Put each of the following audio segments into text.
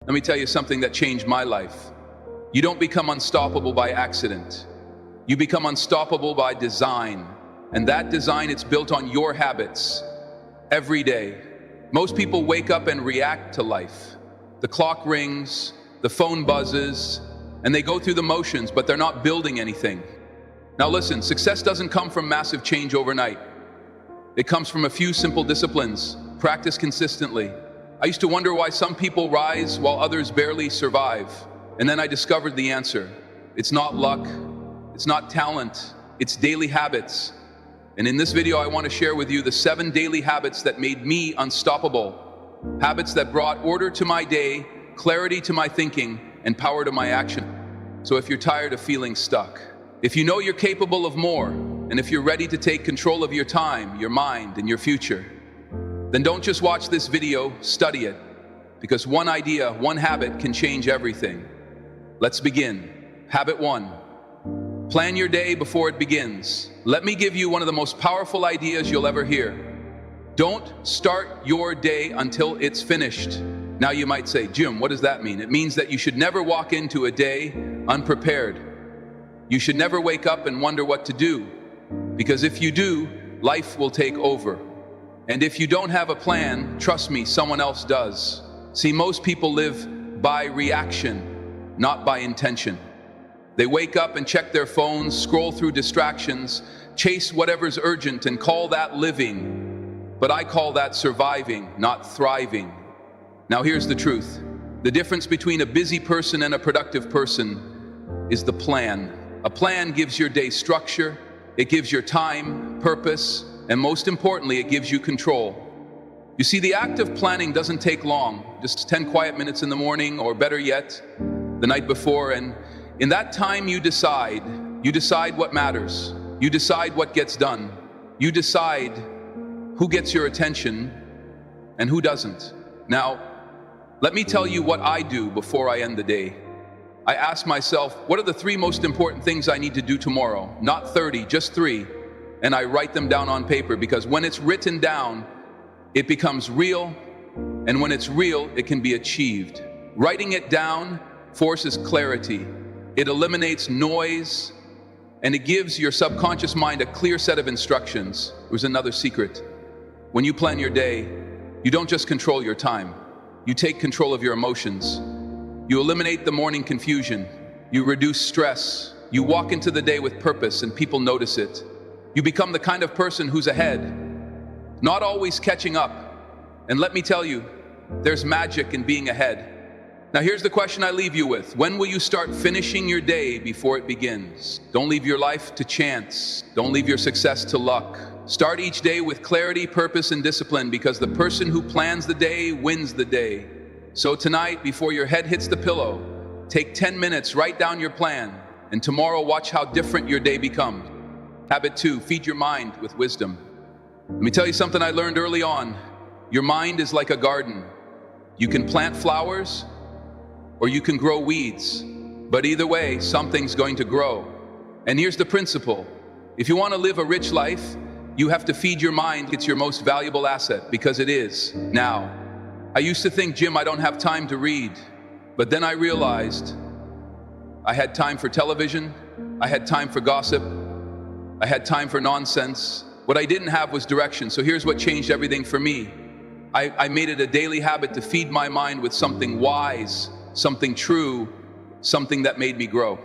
Let me tell you something that changed my life. You don't become unstoppable by accident. You become unstoppable by design. And that design, it's built on your habits every day. Most people wake up and react to life. The clock rings, the phone buzzes, and they go through the motions, but they're not building anything. Now listen, success doesn't come from massive change overnight. It comes from a few simple disciplines, practiced consistently. I used to wonder why some people rise while others barely survive. And then I discovered the answer. It's not luck, it's not talent, it's daily habits. And in this video, I want to share with you the 7 daily habits that made me unstoppable. Habits that brought order to my day, clarity to my thinking, and power to my action. So if you're tired of feeling stuck, if you know you're capable of more, and if you're ready to take control of your time, your mind, and your future, then don't just watch this video, study it. Because one idea, one habit can change everything. Let's begin. Habit 1. Plan your day before it begins. Let me give you one of the most powerful ideas you'll ever hear. Don't start your day until it's finished. Now you might say, Jim, what does that mean? It means that you should never walk into a day unprepared. You should never wake up and wonder what to do. Because if you do, life will take over. And if you don't have a plan, trust me, someone else does. See, most people live by reaction, not by intention. They wake up and check their phones, scroll through distractions, chase whatever's urgent and call that living. But I call that surviving, not thriving. Now here's the truth. The difference between a busy person and a productive person is the plan. A plan gives your day structure, it gives your time, purpose, and most importantly, it gives you control. You see, the act of planning doesn't take long, just 10 quiet minutes in the morning, or better yet, the night before, and in that time you decide what matters, you decide what gets done, you decide who gets your attention and who doesn't. Now, let me tell you what I do before I end the day. I ask myself, what are the 3 most important things I need to do tomorrow? Not 30, just 3. And I write them down on paper, because when it's written down, it becomes real, and when it's real, it can be achieved. Writing it down forces clarity. It eliminates noise, and it gives your subconscious mind a clear set of instructions. There's another secret. When you plan your day, you don't just control your time. You take control of your emotions. You eliminate the morning confusion. You reduce stress. You walk into the day with purpose, and people notice it. You become the kind of person who's ahead, not always catching up. And let me tell you, there's magic in being ahead. Now here's the question I leave you with. When will you start finishing your day before it begins? Don't leave your life to chance. Don't leave your success to luck. Start each day with clarity, purpose, and discipline, because the person who plans the day wins the day. So tonight, before your head hits the pillow, take 10 minutes, write down your plan, and tomorrow watch how different your day becomes. Habit 2, feed your mind with wisdom. Let me tell you something I learned early on. Your mind is like a garden. You can plant flowers or you can grow weeds. But either way, something's going to grow. And here's the principle. If you want to live a rich life, you have to feed your mind. It's your most valuable asset, because it is. Now, I used to think, Jim, I don't have time to read. But then I realized I had time for television, I had time for gossip, I had time for nonsense. What I didn't have was direction. So here's what changed everything for me. I made it a daily habit to feed my mind with something wise, something true, something that made me grow.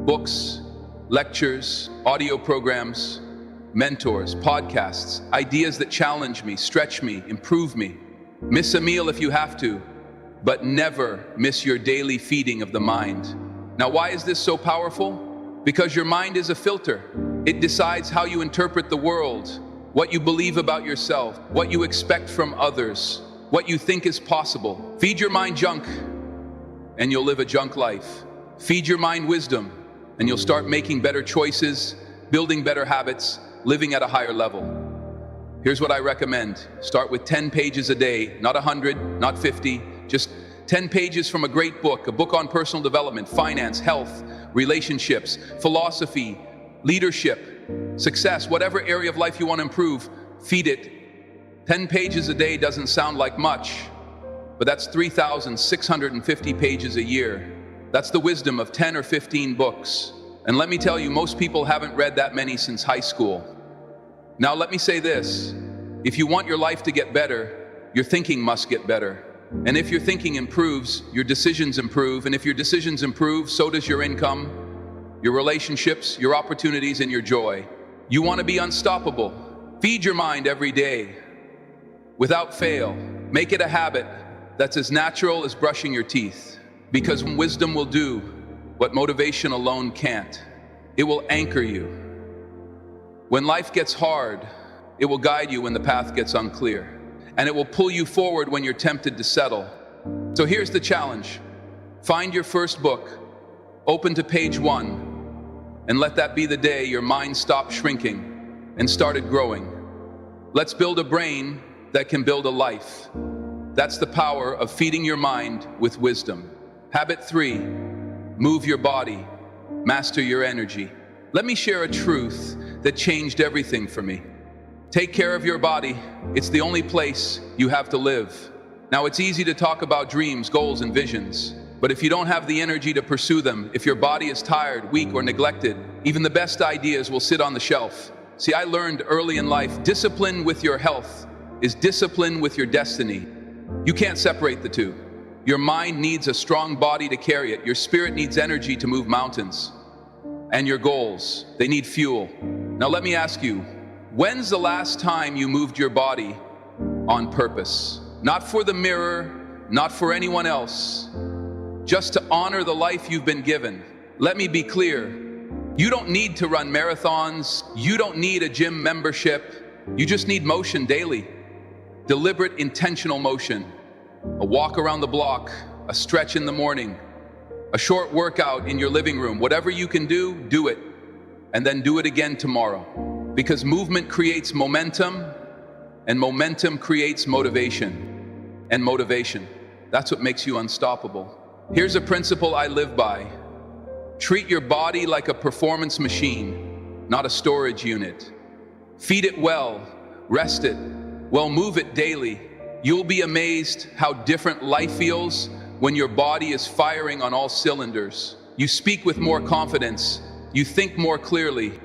Books, lectures, audio programs, mentors, podcasts, ideas that challenge me, stretch me, improve me. Miss a meal if you have to, but never miss your daily feeding of the mind. Now, why is this so powerful? Because your mind is a filter. It decides how you interpret the world, what you believe about yourself, what you expect from others, what you think is possible. Feed your mind junk, and you'll live a junk life. Feed your mind wisdom, and you'll start making better choices, building better habits, living at a higher level. Here's what I recommend. Start with 10 pages a day, not 100, not 50, just 10 pages from a great book, a book on personal development, finance, health, relationships, philosophy, leadership, success, whatever area of life you want to improve, feed it. 10 pages a day doesn't sound like much, but that's 3,650 pages a year. That's the wisdom of 10 or 15 books. And let me tell you, most people haven't read that many since high school. Now let me say this, if you want your life to get better, your thinking must get better. And if your thinking improves, your decisions improve. And if your decisions improve, so does your income, your relationships, your opportunities, and your joy. You want to be unstoppable. Feed your mind every day, without fail. Make it a habit that's as natural as brushing your teeth. Because wisdom will do what motivation alone can't. It will anchor you. When life gets hard, it will guide you when the path gets unclear. And it will pull you forward when you're tempted to settle. So here's the challenge. Find your first book, open to page 1, and let that be the day your mind stopped shrinking and started growing. Let's build a brain that can build a life. That's the power of feeding your mind with wisdom. Habit 3, move your body, master your energy. Let me share a truth that changed everything for me. Take care of your body. It's the only place you have to live. Now, it's easy to talk about dreams, goals, and visions, but if you don't have the energy to pursue them, if your body is tired, weak, or neglected, even the best ideas will sit on the shelf. See, I learned early in life, discipline with your health is discipline with your destiny. You can't separate the two. Your mind needs a strong body to carry it. Your spirit needs energy to move mountains. And your goals, they need fuel. Now let me ask you, when's the last time you moved your body on purpose? Not for the mirror, not for anyone else, just to honor the life you've been given. Let me be clear, you don't need to run marathons, you don't need a gym membership, you just need motion daily. Deliberate, intentional motion. A walk around the block, a stretch in the morning, a short workout in your living room. Whatever you can do, do it. And then do it again tomorrow. Because movement creates momentum, and momentum creates motivation. And motivation, that's what makes you unstoppable. Here's a principle I live by. Treat your body like a performance machine, not a storage unit. Feed it well, rest it, well, move it daily. You'll be amazed how different life feels when your body is firing on all cylinders. You speak with more confidence, you think more clearly,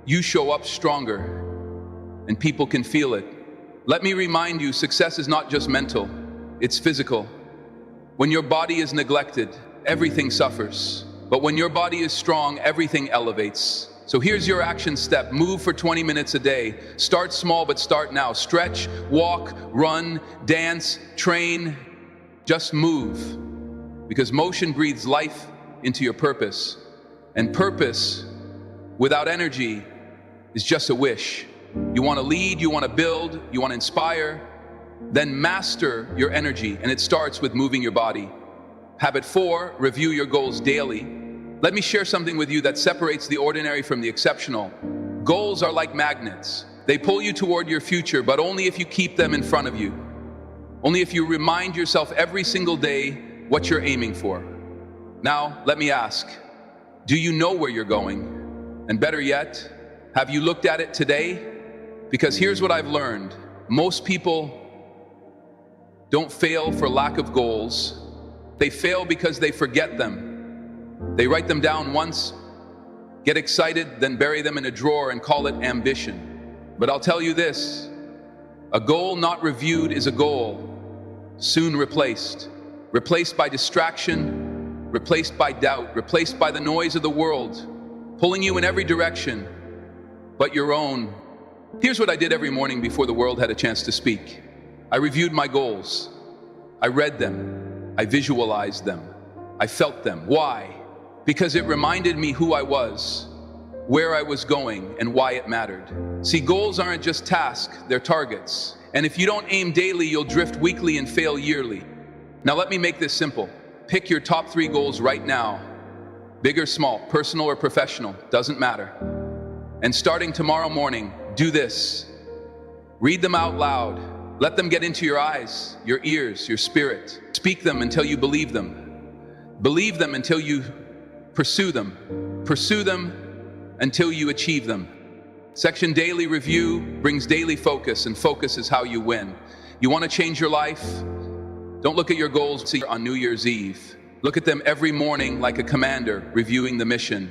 you show up stronger, and people can feel it. Let me remind you, success is not just mental, it's physical. When your body is neglected, everything suffers. But when your body is strong, everything elevates. So here's your action step. Move for 20 minutes a day. Start small, but start now. Stretch, walk, run, dance, train. Just move. Because motion breathes life into your purpose. And purpose without energy is just a wish. You want to lead, you want to build, you want to inspire, then master your energy. And it starts with moving your body. Habit 4, review your goals daily. Let me share something with you that separates the ordinary from the exceptional. Goals are like magnets. They pull you toward your future, but only if you keep them in front of you. Only if you remind yourself every single day what you're aiming for. Now, let me ask, do you know where you're going? And better yet, have you looked at it today? Because here's what I've learned. Most people don't fail for lack of goals. They fail because they forget them. They write them down once, get excited, then bury them in a drawer and call it ambition. But I'll tell you this, a goal not reviewed is a goal soon replaced. Replaced by distraction, replaced by doubt, replaced by the noise of the world, pulling you in every direction but your own. Here's what I did every morning before the world had a chance to speak. I reviewed my goals. I read them. I visualized them. I felt them. Why? Because it reminded me who I was, where I was going, and why it mattered. See, goals aren't just tasks, they're targets. And if you don't aim daily, you'll drift weekly and fail yearly. Now let me make this simple. Pick your top 3 goals right now. Big or small, personal or professional, doesn't matter. And starting tomorrow morning, do this. Read them out loud. Let them get into your eyes, your ears, your spirit. Speak them until you believe them. Believe them until you pursue them. Pursue them until you achieve them. Section daily review brings daily focus, and focus is how you win. You want to change your life? Don't look at your goals on New Year's Eve. Look at them every morning like a commander reviewing the mission,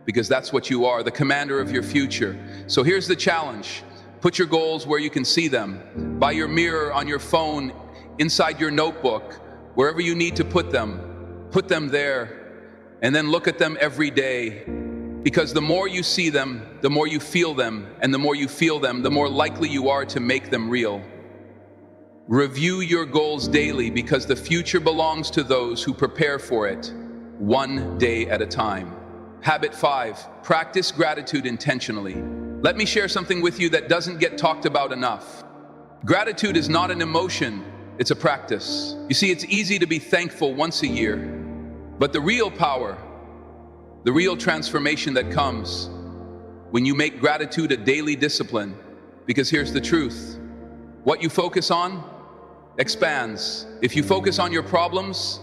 because that's what you are, the commander of your future. So here's the challenge. Put your goals where you can see them, by your mirror, on your phone, inside your notebook, wherever you need to put them there, and then look at them every day. Because the more you see them, the more you feel them, and the more you feel them, the more likely you are to make them real. Review your goals daily, because the future belongs to those who prepare for it, one day at a time. Habit 5, practice gratitude intentionally. Let me share something with you that doesn't get talked about enough. Gratitude is not an emotion, it's a practice. You see, it's easy to be thankful once a year, but the real power, the real transformation that comes when you make gratitude a daily discipline, because here's the truth. What you focus on expands. If you focus on your problems,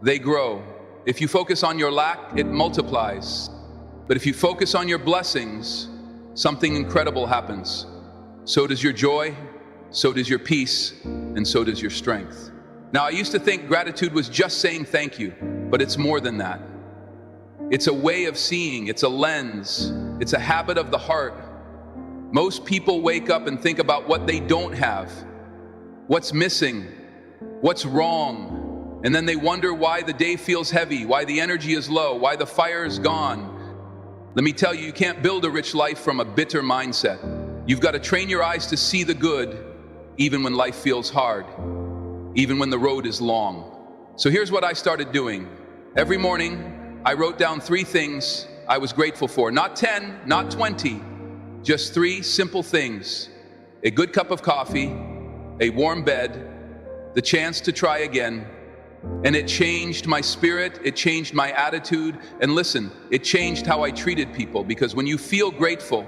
they grow. If you focus on your lack, it multiplies. But if you focus on your blessings, something incredible happens. So does your joy, so does your peace, and so does your strength. Now, I used to think gratitude was just saying thank you, but it's more than that. It's a way of seeing, it's a lens, it's a habit of the heart. Most people wake up and think about what they don't have, what's missing, what's wrong, and then they wonder why the day feels heavy, why the energy is low, why the fire is gone. Let me tell you, you can't build a rich life from a bitter mindset. You've got to train your eyes to see the good, even when life feels hard, even when the road is long. So here's what I started doing. Every morning, I wrote down 3 things I was grateful for. Not 10, not 20, just 3 simple things. A good cup of coffee, a warm bed, the chance to try again. And it changed my spirit, it changed my attitude, and listen, it changed how I treated people, because when you feel grateful,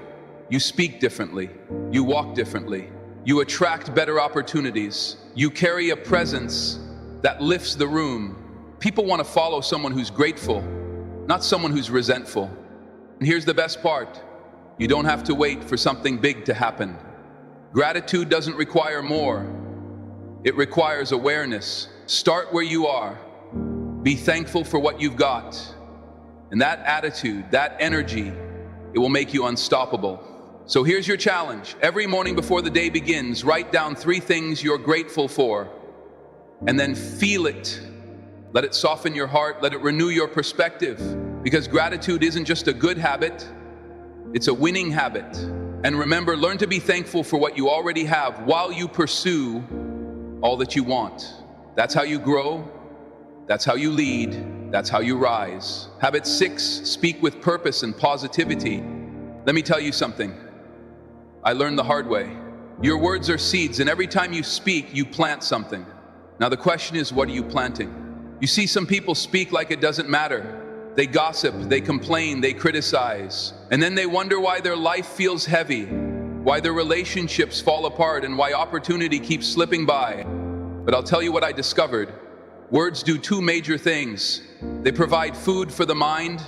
you speak differently, you walk differently, you attract better opportunities, you carry a presence that lifts the room. People want to follow someone who's grateful, not someone who's resentful. And here's the best part. You don't have to wait for something big to happen. Gratitude doesn't require more. It requires awareness. Start where you are. Be thankful for what you've got. And that attitude, that energy, it will make you unstoppable. So here's your challenge. Every morning before the day begins, write down 3 things you're grateful for, and then feel it. Let it soften your heart. Let it renew your perspective. Because gratitude isn't just a good habit, it's a winning habit. And remember, learn to be thankful for what you already have while you pursue all that you want. That's how you grow. That's how you lead. That's how you rise. Habit 6, speak with purpose and positivity. Let me tell you something. I learned the hard way. Your words are seeds, and every time you speak, you plant something. Now the question is, what are you planting? You see, some people speak like it doesn't matter. They gossip, they complain, they criticize. And then they wonder why their life feels heavy, why their relationships fall apart, and why opportunity keeps slipping by. But I'll tell you what I discovered. Words do 2 major things. They provide food for the mind,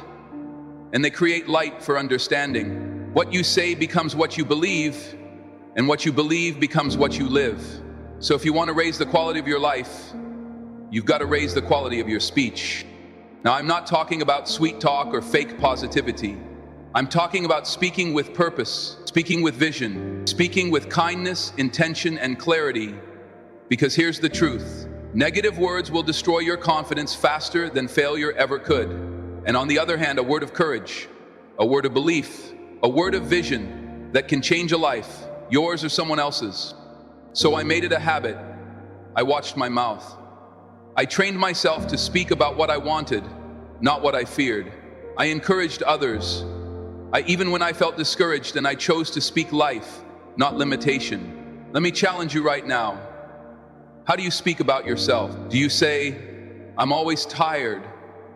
and they create light for understanding. What you say becomes what you believe, and what you believe becomes what you live. So if you want to raise the quality of your life, you've got to raise the quality of your speech. Now, I'm not talking about sweet talk or fake positivity. I'm talking about speaking with purpose, speaking with vision, speaking with kindness, intention, and clarity. Because here's the truth. Negative words will destroy your confidence faster than failure ever could. And on the other hand, a word of courage, a word of belief, a word of vision that can change a life, yours or someone else's. So I made it a habit. I watched my mouth. I trained myself to speak about what I wanted, not what I feared. I encouraged others. Even when I felt discouraged, and I chose to speak life, not limitation. Let me challenge you right now. How do you speak about yourself? Do you say, I'm always tired,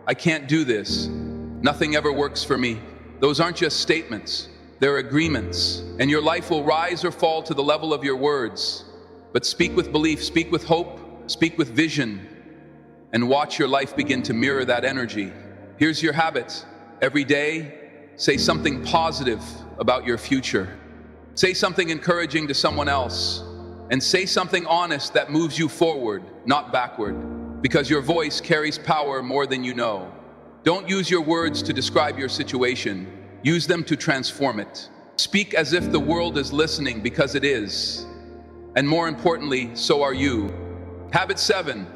I can't do this, nothing ever works for me? Those aren't just statements, they're agreements. And your life will rise or fall to the level of your words. But speak with belief, speak with hope, speak with vision, and watch your life begin to mirror that energy. Here's your habit. Every day, say something positive about your future. Say something encouraging to someone else. and say something honest that moves you forward, not backward, because your voice carries power more than you know. Don't use your words to describe your situation. Use them to transform it. Speak as if the world is listening, because it is. And more importantly, so are you. Habit 7.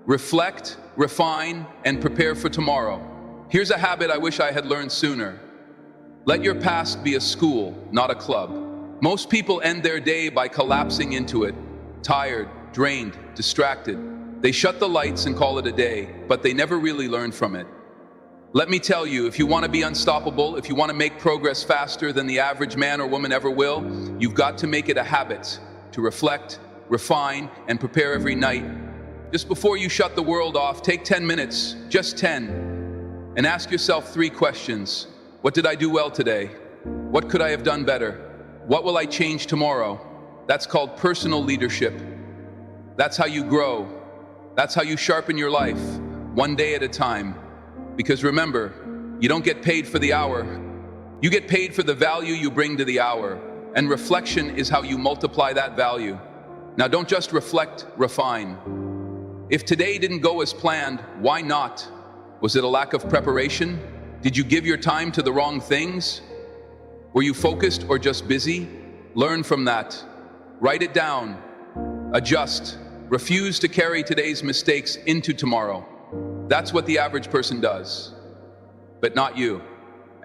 Reflect, refine, and prepare for tomorrow. Here's a habit I wish I had learned sooner. Let your past be a school, not a club. Most people end their day by collapsing into it, tired, drained, distracted. They shut the lights and call it a day, but they never really learn from it. Let me tell you, if you want to be unstoppable, if you want to make progress faster than the average man or woman ever will, you've got to make it a habit to reflect, refine, and prepare every night. Just before you shut the world off, take 10 minutes, just 10, and ask yourself 3 questions. What did I do well today? What could I have done better? What will I change tomorrow? That's called personal leadership. That's how you grow. That's how you sharpen your life, one day at a time. Because remember, you don't get paid for the hour. You get paid for the value you bring to the hour. And reflection is how you multiply that value. Now don't just reflect, refine. If today didn't go as planned, why not? Was it a lack of preparation? Did you give your time to the wrong things? Were you focused or just busy? Learn from that. Write it down. Adjust. Refuse to carry today's mistakes into tomorrow. That's what the average person does, but not you.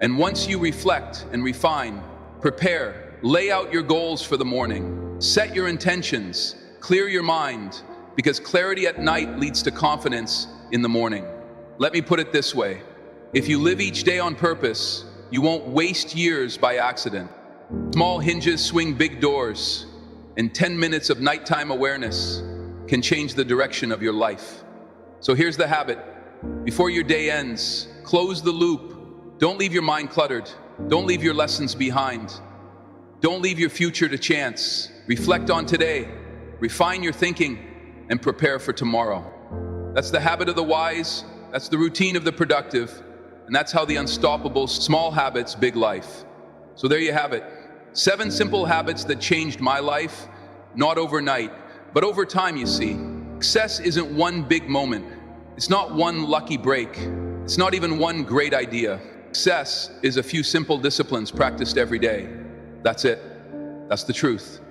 And once you reflect and refine, prepare, lay out your goals for the morning, set your intentions, clear your mind, because clarity at night leads to confidence in the morning. Let me put it this way. If you live each day on purpose, you won't waste years by accident. Small hinges swing big doors, and 10 minutes of nighttime awareness can change the direction of your life. So here's the habit. Before your day ends, close the loop. Don't leave your mind cluttered. Don't leave your lessons behind. Don't leave your future to chance. Reflect on today, refine your thinking, and prepare for tomorrow. That's the habit of the wise, that's the routine of the productive, and that's how the unstoppable, small habits, big life. So there you have it. 7 simple habits that changed my life, not overnight, but over time, you see. Success isn't one big moment. It's not one lucky break. It's not even one great idea. Success is a few simple disciplines practiced every day. That's it. That's the truth.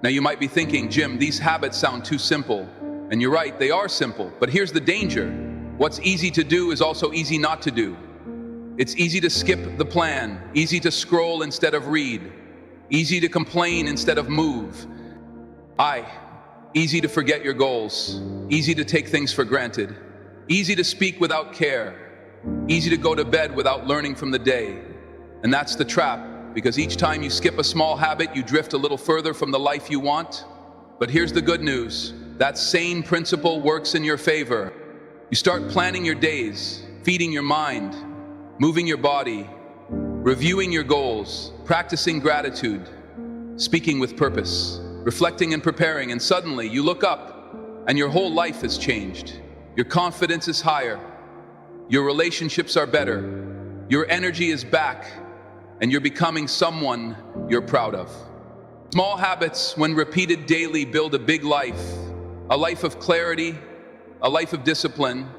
Now you might be thinking, Jim, these habits sound too simple. And you're right, they are simple. But here's the danger. What's easy to do is also easy not to do. It's easy to skip the plan, easy to scroll instead of read, easy to complain instead of move. Easy to forget your goals, easy to take things for granted, easy to speak without care, easy to go to bed without learning from the day. And that's the trap, because each time you skip a small habit, you drift a little further from the life you want. But here's the good news. That same principle works in your favor. You start planning your days, feeding your mind, moving your body, reviewing your goals, practicing gratitude, speaking with purpose, reflecting and preparing, and suddenly you look up and your whole life has changed. Your confidence is higher, your relationships are better, your energy is back, and you're becoming someone you're proud of. Small habits, when repeated daily, build a big life, a life of clarity, a life of discipline,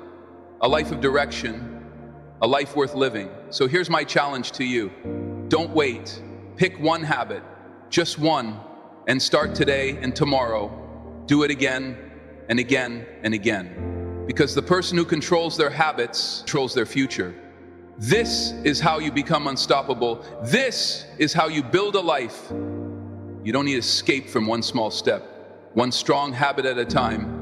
a life of direction, a life worth living. So here's my challenge to you. Don't wait. Pick one habit, just one, and start today and tomorrow. Do it again and again and again. Because the person who controls their habits controls their future. This is how you become unstoppable. This is how you build a life. You don't need to escape from one small step, one strong habit at a time.